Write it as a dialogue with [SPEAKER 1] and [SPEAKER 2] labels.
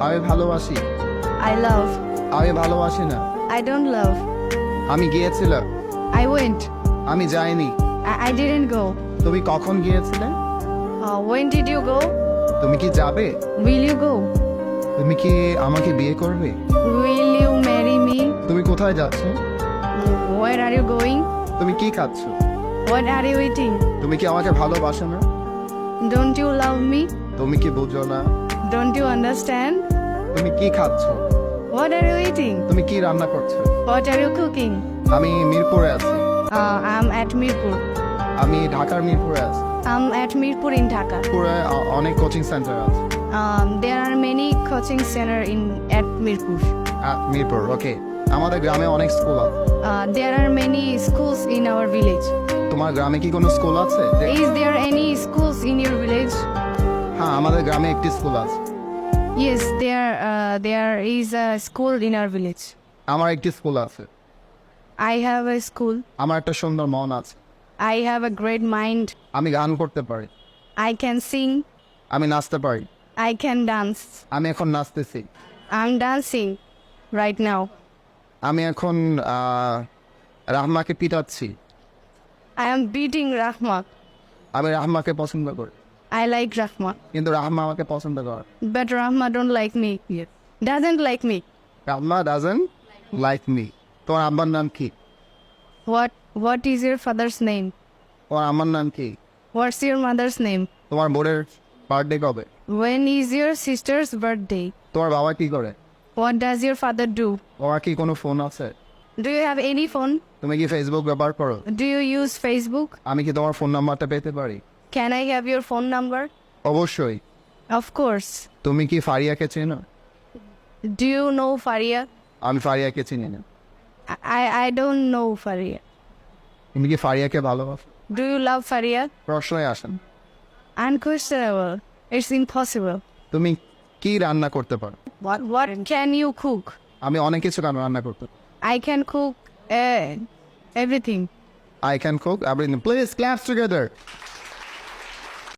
[SPEAKER 1] আমি ভালোবাসি।
[SPEAKER 2] I love.
[SPEAKER 1] আমি ভালোবাসি না।
[SPEAKER 2] I don't love.
[SPEAKER 1] আমি গিয়েছিলাম।
[SPEAKER 2] I went.
[SPEAKER 1] আমি যাইনি।
[SPEAKER 2] I didn't go.
[SPEAKER 1] তুমি কখন গিয়েছিলে?
[SPEAKER 2] When did you go?
[SPEAKER 1] তুমি কি যাবে?
[SPEAKER 2] Will you go?
[SPEAKER 1] তুমি কি আমাকে বিয়ে করবে?
[SPEAKER 2] Will you marry me?
[SPEAKER 1] তুমি কোথায় যাচ্ছ?
[SPEAKER 2] Where are you going?
[SPEAKER 1] তুমি কি খাচ্ছ?
[SPEAKER 2] What are you eating?
[SPEAKER 1] তুমি কি আমাকে ভালোবাসো না?
[SPEAKER 2] Don't you love me?
[SPEAKER 1] তুমি কি বুঝো না?
[SPEAKER 2] Don't you understand?
[SPEAKER 1] তুমি কি খাচ্ছ?
[SPEAKER 2] What are you eating?
[SPEAKER 1] তুমি কি রান্না করছো?
[SPEAKER 2] What are you cooking?
[SPEAKER 1] আমি মিরপুরে আছি।
[SPEAKER 2] I'm at Mirpur.
[SPEAKER 1] আমি ঢাকার মিরপুরে আছি।
[SPEAKER 2] I'm at Mirpur in Dhaka.
[SPEAKER 1] মিরপুরে অনেক কোচিং সেন্টার আছে।
[SPEAKER 2] There are many coaching center at Mirpur.
[SPEAKER 1] Mirpur, okay. আমাদের গ্রামে অনেক স্কুল আছে।
[SPEAKER 2] There are many schools in our village.
[SPEAKER 1] তোমার গ্রামে কি কোনো স্কুল আছে?
[SPEAKER 2] Is there any schools in your village?
[SPEAKER 1] হ্যাঁ, আমাদের গ্রামে একটি স্কুল আছে।
[SPEAKER 2] Yes, there is a school in our village.
[SPEAKER 1] আমার একটি স্কুল আছে।
[SPEAKER 2] I have a school.
[SPEAKER 1] আমার একটা সুন্দর মন আছে।
[SPEAKER 2] I have a great mind.
[SPEAKER 1] আমি গান করতে পারি।
[SPEAKER 2] I can sing.
[SPEAKER 1] আমি নাচতে পারি।
[SPEAKER 2] I can dance.
[SPEAKER 1] আমি এখন নাচতেছি।
[SPEAKER 2] I'm dancing right now.
[SPEAKER 1] আমি এখন রাহমাকে পিটাচ্ছি।
[SPEAKER 2] I am beating Rahma.
[SPEAKER 1] আমি রাহমাকে পছন্দ করি,
[SPEAKER 2] I like Rahma.
[SPEAKER 1] কিন্তু রাহমা আমাকে পছন্দ করে।
[SPEAKER 2] But Rahma don't like me. Doesn't like me.
[SPEAKER 1] Rahma doesn't like me. তোমার আব্বার নাম কি?
[SPEAKER 2] What is your father's name?
[SPEAKER 1] তোমার আমার নাম কি?
[SPEAKER 2] What's your mother's name?
[SPEAKER 1] তোমার বোনের বার্থডে কবে?
[SPEAKER 2] When is your sister's birthday?
[SPEAKER 1] তোমার বাবা কি করে?
[SPEAKER 2] What does your father do?
[SPEAKER 1] তোমার কি কোনো ফোন আছে?
[SPEAKER 2] Do you have any phone?
[SPEAKER 1] তুমি কি ফেসবুক ব্যবহার করো?
[SPEAKER 2] Do you use Facebook?
[SPEAKER 1] আমি কি তোমার ফোন নাম্বারটা পেতে পারি?
[SPEAKER 2] Can I have your phone number?
[SPEAKER 1] অবশ্যই।
[SPEAKER 2] Of course.
[SPEAKER 1] তুমি কি ফারিয়াকে চেনো?
[SPEAKER 2] Do you know Faria?
[SPEAKER 1] আমি ফারিয়াকে চিনি না।
[SPEAKER 2] I don't know Faria.
[SPEAKER 1] তুমি কি ফারিয়াকে ভালোবাসো?
[SPEAKER 2] Do you love Faria?
[SPEAKER 1] প্রশ্নই আসেন।
[SPEAKER 2] Unquestionable. It's impossible.
[SPEAKER 1] তুমি কি রান্না করতে পারো?
[SPEAKER 2] What can you cook?
[SPEAKER 1] আমি অনেক কিছু রান্না করতে পারি।
[SPEAKER 2] I can cook everything.
[SPEAKER 1] I can cook everything. Please clap together.